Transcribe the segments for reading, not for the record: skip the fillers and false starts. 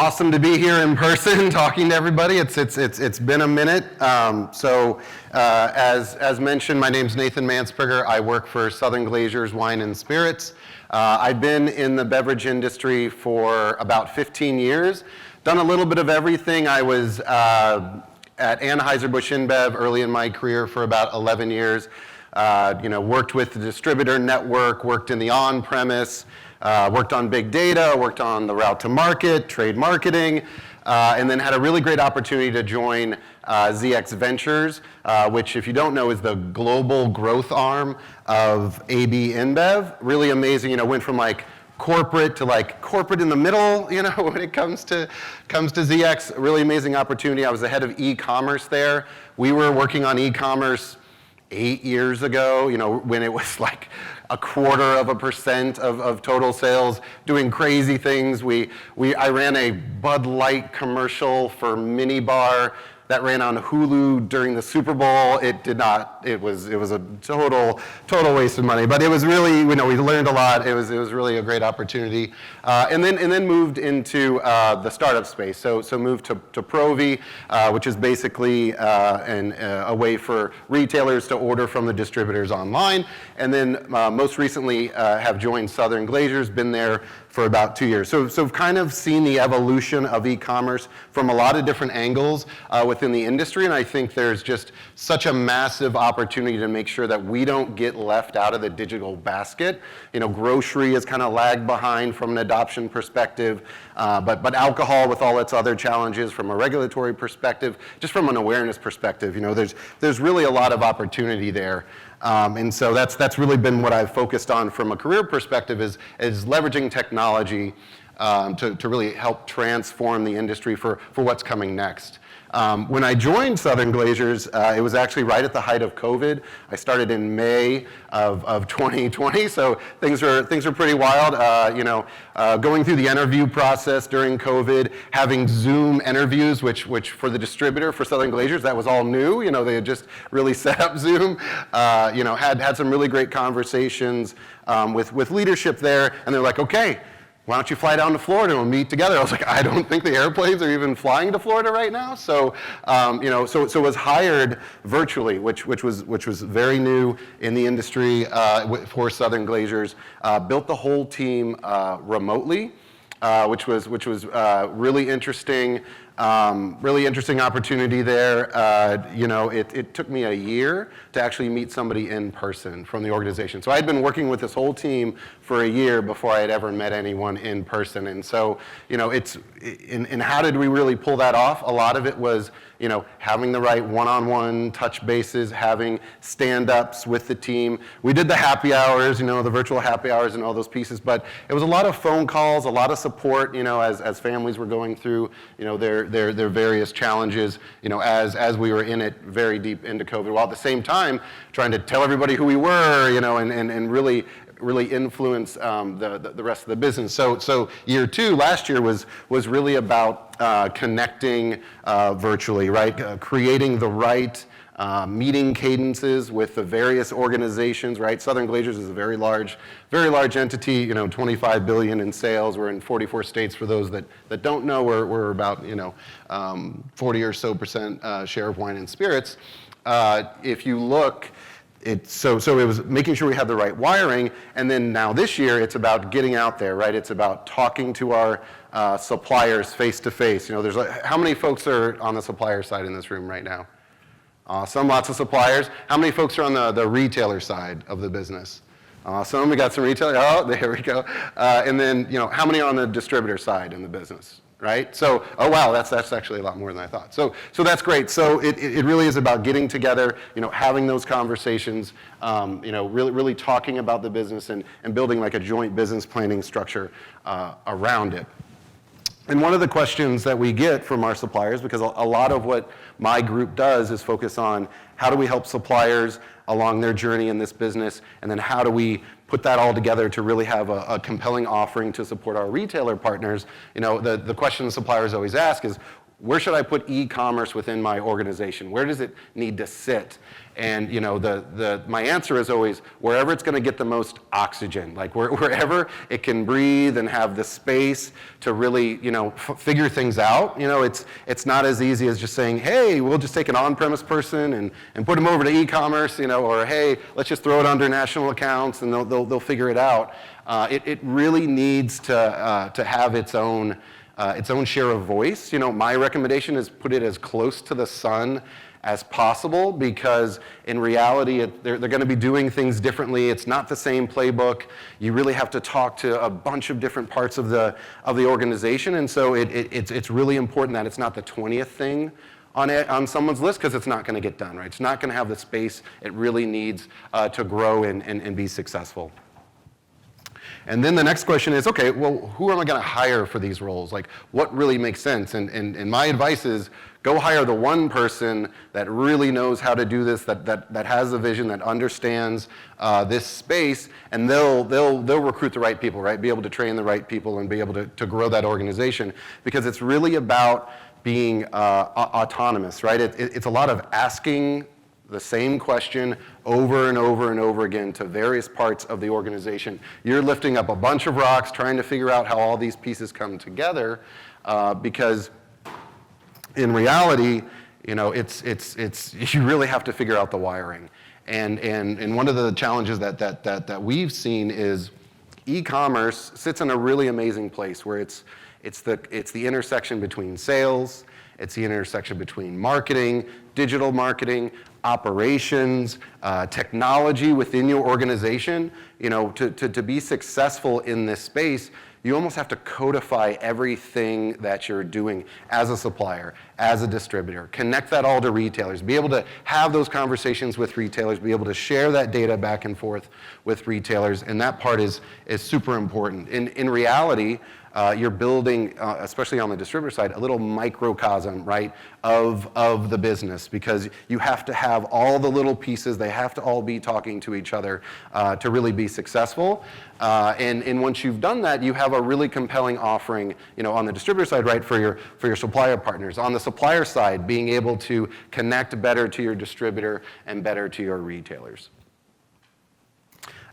awesome to be here in person talking to everybody. It's been a minute. As mentioned, my name's Nathan Mansperger. I work for Southern Glazer's Wine and Spirits. I've been in the beverage industry for about 15 years. Done a little bit of everything. I was at Anheuser-Busch InBev early in my career for about 11 years. Worked with the distributor network, worked in the on-premise, worked on big data, worked on the route to market, trade marketing, and then had a really great opportunity to join ZX Ventures, which, if you don't know, is the global growth arm of AB InBev. Really amazing, went from like corporate to like corporate in the middle, when it comes to ZX. Really amazing opportunity. I was the head of e-commerce there. We were working on e-commerce 8 years ago, when it was like 0.25% of total sales, doing crazy things. I ran a Bud Light commercial for Minibar that ran on Hulu during the Super Bowl. It did not. It was a total waste of money. But it was really, we learned a lot. It was really a great opportunity. And then moved into the startup space. So moved to Provi, which is basically a way for retailers to order from the distributors online. And then most recently have joined Southern Glazer's. Been there for about 2 years. So I've kind of seen the evolution of e-commerce from a lot of different angles within the industry, and I think there's just such a massive opportunity to make sure that we don't get left out of the digital basket. Grocery has kind of lagged behind from an adoption perspective, but alcohol, with all its other challenges from a regulatory perspective, just from an awareness perspective, there's really a lot of opportunity there. And so that's really been what I've focused on from a career perspective is leveraging technology to really help transform the industry for what's coming next. When I joined Southern Glazer's, it was actually right at the height of COVID. I started in May of 2020, so things are pretty wild. Going through the interview process during COVID, having Zoom interviews, which for the distributor for Southern Glazer's, that was all new. They had just really set up Zoom. Had some really great conversations with leadership there, and they're like, okay, why don't you fly down to Florida and we'll meet together? I was like, I don't think the airplanes are even flying to Florida right now. So, was hired virtually, which was very new in the industry for Southern Glazer's. Built the whole team remotely, which was really interesting. Really interesting opportunity there. It took me a year to actually meet somebody in person from the organization. So I'd been working with this whole team for a year before I had ever met anyone in person. And so, and how did we really pull that off? A lot of it was, having the right one-on-one touch bases, having stand-ups with the team. We did the happy hours, the virtual happy hours and all those pieces, but it was a lot of phone calls, a lot of support, as families were going through, their various challenges, as we were in it very deep into COVID, while at the same time trying to tell everybody who we were, and really influence the rest of the business. So year two, last year, was really about connecting virtually, right? Creating the right meeting cadences with the various organizations, right? Southern Glazer's is a very large entity, 25 billion in sales. We're in 44 states. For those that don't know, we're about, 40 or so % share of wine and spirits. If you look, so it was making sure we had the right wiring, and then now this year it's about getting out there, right? It's about talking to our suppliers face to face. There's how many folks are on the supplier side in this room right now? Awesome, lots of suppliers. How many folks are on the retailer side of the business? Awesome, we got some retailers. Oh, there we go. And then, how many are on the distributor side in the business? Right? So, oh wow, that's actually a lot more than I thought. So that's great. So it really is about getting together, having those conversations, really talking about the business and building like a joint business planning structure around it. And one of the questions that we get from our suppliers, because a lot of what my group does is focus on how do we help suppliers along their journey in this business, and then how do we put that all together to really have a compelling offering to support our retailer partners. The question suppliers always ask is, where should I put e-commerce within my organization? Where does it need to sit? And my answer is always wherever it's going to get the most oxygen, like wherever it can breathe and have the space to really figure things out. It's not as easy as just saying, hey, we'll just take an on-premise person and put them over to e-commerce, or hey, let's just throw it under national accounts and they'll figure it out. It really needs to have its own share of voice. My recommendation is put it as close to the sun as possible, because in reality they're going to be doing things differently. It's not the same playbook. You really have to talk to a bunch of different parts of the organization, and so it's really important that it's not the 20th thing on someone's list, because it's not going to get done, right? It's not going to have the space it really needs to grow and be successful. And then the next question is, okay, well, who am I going to hire for these roles? Like, what really makes sense? And my advice is, go hire the one person that really knows how to do this, that has a vision, that understands this space, and they'll recruit the right people, right? Be able to train the right people and be able to grow that organization, because it's really about being autonomous, right? It's a lot of asking the same question over and over and over again to various parts of the organization. You're lifting up a bunch of rocks, trying to figure out how all these pieces come together, because in reality, it's you really have to figure out the wiring. And one of the challenges that we've seen is e-commerce sits in a really amazing place where it's the intersection between sales, it's the intersection between marketing, digital marketing, operations, technology within your organization. To be successful in this space, you almost have to codify everything that you're doing as a supplier, as a distributor, connect that all to retailers, be able to have those conversations with retailers, be able to share that data back and forth with retailers, and that part is super important. In reality, you're building, especially on the distributor side, a little microcosm, right, of the business, because you have to have all the little pieces, they have to all be talking to each other to really be successful. And once you've done that, you have a really compelling offering, on the distributor side, right, for your supplier partners. On the supplier side, being able to connect better to your distributor and better to your retailers.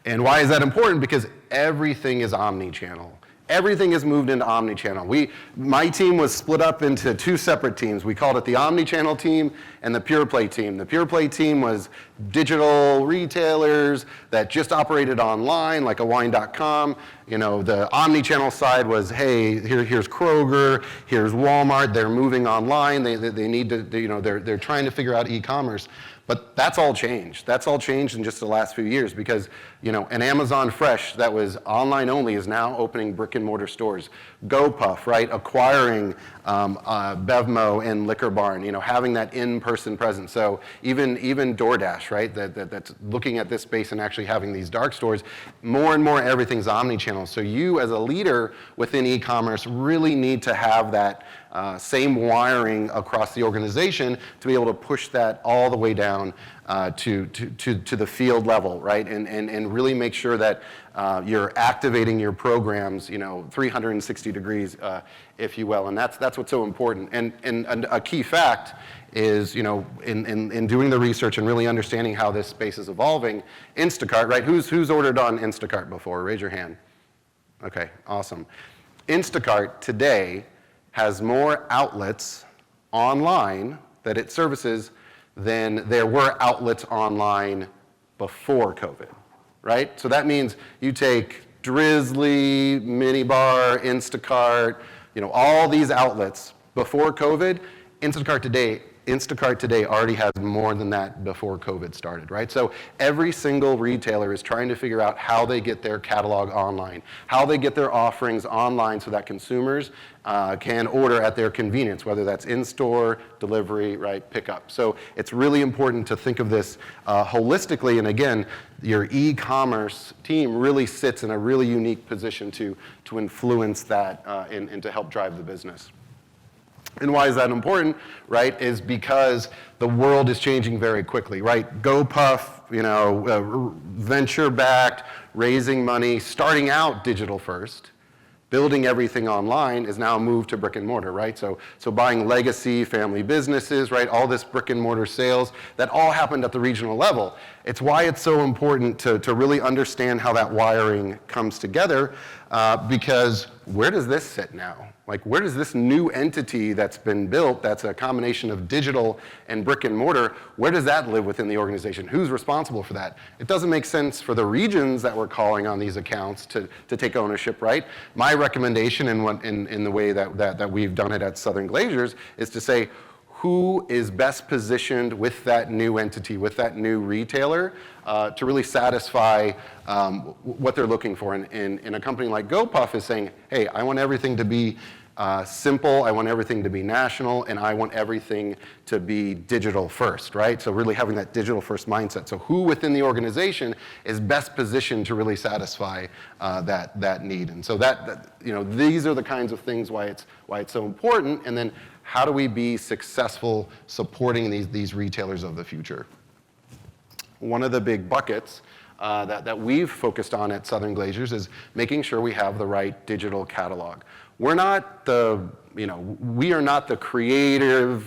And why is that important? Because everything is omnichannel. Everything is moved into Omnichannel. My team was split up into two separate teams. We called it the Omnichannel team and the Pure Play team. The Pure Play team was digital retailers that just operated online, like a wine.com. The Omnichannel side was, hey, here's Kroger, here's Walmart. They're moving online. They need to, they're trying to figure out e-commerce. But that's all changed. That's all changed in just the last few years, because an Amazon Fresh that was online only is now opening brick and mortar stores. GoPuff, right, acquiring Bevmo and Liquor Barn, having that in-person presence. So even DoorDash, right, that's looking at this space and actually having these dark stores. More and more, everything's omnichannel. So you, as a leader within e-commerce, really need to have that same wiring across the organization to be able to push that all the way down to the field level, right? And really make sure that you're activating your programs, 360 degrees, if you will. And that's what's so important. And a key fact is, in doing the research and really understanding how this space is evolving, Instacart, right? Who's ordered on Instacart before? Raise your hand. Okay, awesome. Instacart today has more outlets online that it services than there were outlets online before COVID, right? So that means you take Drizzly, Minibar, Instacart, all these outlets before COVID. Instacart today already has more than that before COVID started, right? So every single retailer is trying to figure out how they get their catalog online, how they get their offerings online so that consumers can order at their convenience, whether that's in-store, delivery, right, pickup. So it's really important to think of this holistically, and again, your e-commerce team really sits in a really unique position to influence that and to help drive the business. And why is that important, right, is because the world is changing very quickly, right? GoPuff, venture-backed, raising money, starting out digital first, building everything online is now moved to brick and mortar, right? So buying legacy family businesses, right? All this brick and mortar sales, that all happened at the regional level. It's why it's so important to really understand how that wiring comes together, because where does this sit now? Like, where does this new entity that's been built, that's a combination of digital and brick and mortar, where does that live within the organization? Who's responsible for that? It doesn't make sense for the regions that we're calling on these accounts to take ownership, right? My recommendation in the way that we've done it at Southern Glazers is to say, who is best positioned with that new entity, with that new retailer, to really satisfy what they're looking for. And a company like GoPuff is saying, hey, I want everything to be simple, I want everything to be national, and I want everything to be digital first, right? So really having that digital first mindset. So who within the organization is best positioned to really satisfy that need? And so these are the kinds of things why it's so important. And then how do we be successful supporting these retailers of the future? One of the big buckets that we've focused on at Southern Glazers is making sure we have the right digital catalog. We are not the creative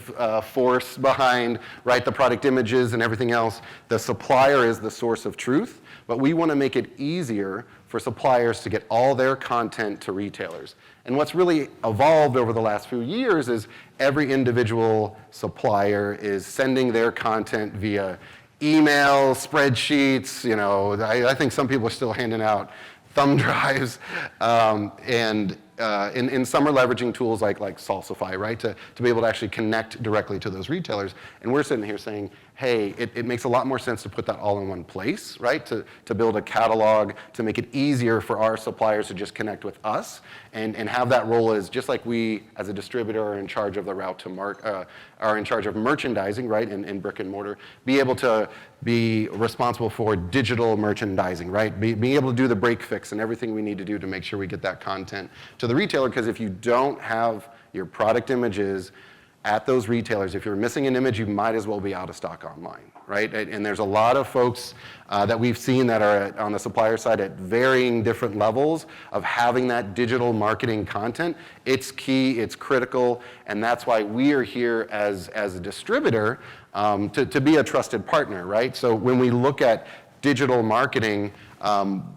force behind, right, the product images and everything else. The supplier is the source of truth, but we want to make it easier for suppliers to get all their content to retailers. And what's really evolved over the last few years is every individual supplier is sending their content via email, spreadsheets, I think some people are still handing out thumb drives, and some are leveraging tools like Salsify, right, to be able to actually connect directly to those retailers. And we're sitting here saying, hey, it makes a lot more sense to put that all in one place, right, to build a catalog, to make it easier for our suppliers to just connect with us and have that role as just like we as a distributor are in charge of the route to market, are in charge of merchandising, right, in brick and mortar, be able to be responsible for digital merchandising, right, being able to do the break fix and everything we need to do to make sure we get that content to the retailer, because if you don't have your product images at those retailers, if you're missing an image, you might as well be out of stock online, right? And there's a lot of folks that we've seen that are on the supplier side at varying different levels of having that digital marketing content. It's key, it's critical, and that's why we are here as a distributor to be a trusted partner, right? So when we look at digital marketing,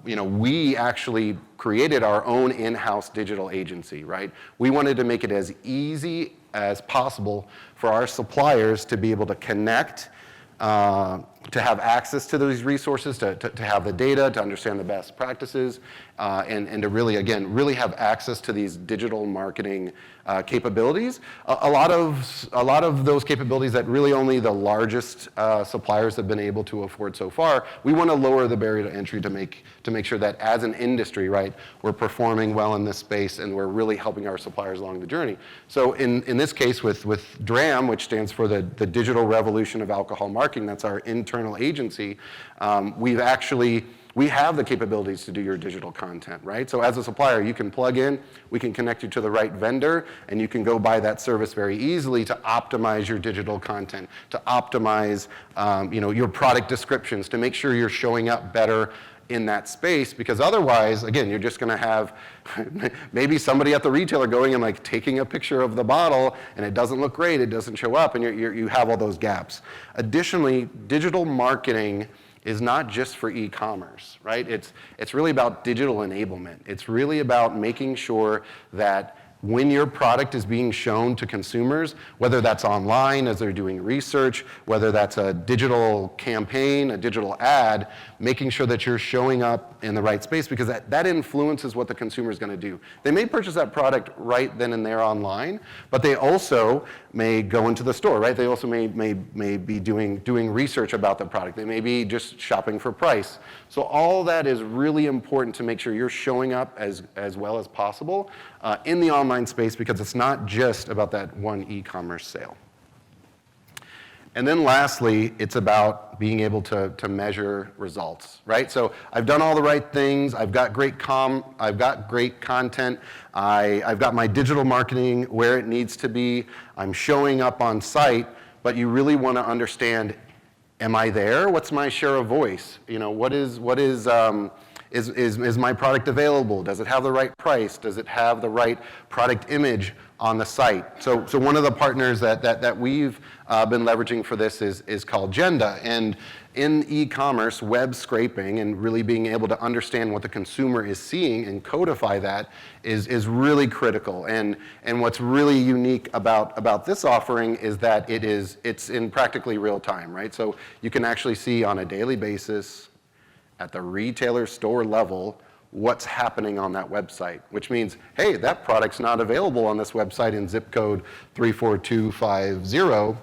we actually created our own in-house digital agency, right? We wanted to make it as easy as possible for our suppliers to be able to connect, to have access to those resources, to have the data, to understand the best practices, and to really have access to these digital marketing capabilities. A lot of those capabilities that really only the largest suppliers have been able to afford so far. We want to lower the barrier to entry to make sure that as an industry, right, we're performing well in this space and we're really helping our suppliers along the journey. So in this case with DRAM, which stands for the Digital Revolution of Alcohol Marketing, that's our internal agency, we have the capabilities to do your digital content, right? So as a supplier, you can plug in, we can connect you to the right vendor, and you can go buy that service very easily to optimize your digital content, to optimize your product descriptions, to make sure you're showing up better in that space, because otherwise, again, you're just gonna have maybe somebody at the retailer going and like taking a picture of the bottle and it doesn't look great, it doesn't show up, and you have all those gaps. Additionally, digital marketing is not just for e-commerce, right? It's really about digital enablement. It's really about making sure that when your product is being shown to consumers, whether that's online as they're doing research, whether that's a digital campaign, a digital ad, making sure that you're showing up in the right space, because that influences what the consumer is going to do. They may purchase that product right then and there online, but they also may go into the store, right? They also may be doing research about the product. They may be just shopping for price. So all that is really important to make sure you're showing up as well as possible in the online space, because it's not just about that one e-commerce sale. And then lastly, it's about being able to measure results, right? So I've done all the right things, I've got great content, I've got my digital marketing where it needs to be, I'm showing up on site, but you really want to understand, am I there? What's my share of voice? What is is my product available? Does it have the right price? Does it have the right product image on the site? So one of the partners that we've been leveraging for this is called Genda. And in e-commerce, web scraping and really being able to understand what the consumer is seeing and codify that is really critical. And what's really unique about this offering is that it's in practically real time, right? So you can actually see on a daily basis at the retailer store level what's happening on that website, which means, hey, that product's not available on this website in zip code 34250.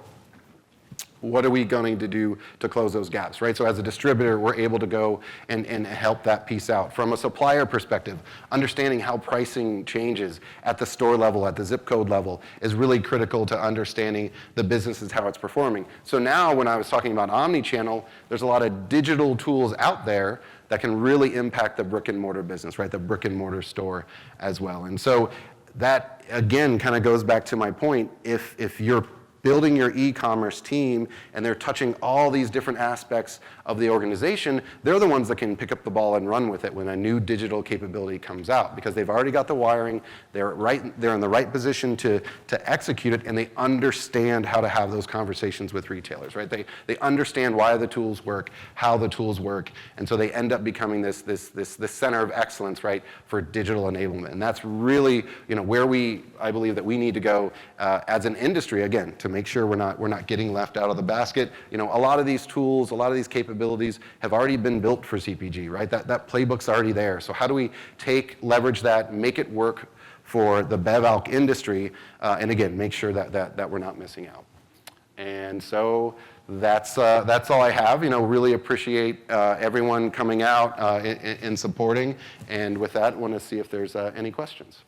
What are we going to do to close those gaps, right? So as a distributor, we're able to go and help that piece out. From a supplier perspective, understanding how pricing changes at the store level, at the zip code level, is really critical to understanding the business is how it's performing. So now when I was talking about Omnichannel, there's a lot of digital tools out there that can really impact the brick and mortar business, right? The brick and mortar store as well. And so that, again, kind of goes back to my point. If you're building your e-commerce team and they're touching all these different aspects of the organization, they're the ones that can pick up the ball and run with it when a new digital capability comes out, because they've already got the wiring, they're in the right position to execute it, and they understand how to have those conversations with retailers, right? They understand why the tools work, how the tools work, and so they end up becoming this center of excellence, right, for digital enablement. And that's really, where I believe that we need to go as an industry, again, to make sure we're not getting left out of the basket. A lot of these tools, a lot of these capabilities have already been built for CPG, right? That playbook's already there. So how do we leverage that, make it work for the BevAlc industry, and again, make sure that we're not missing out. And so that's all I have. Really appreciate everyone coming out and supporting. And with that, I want to see if there's any questions.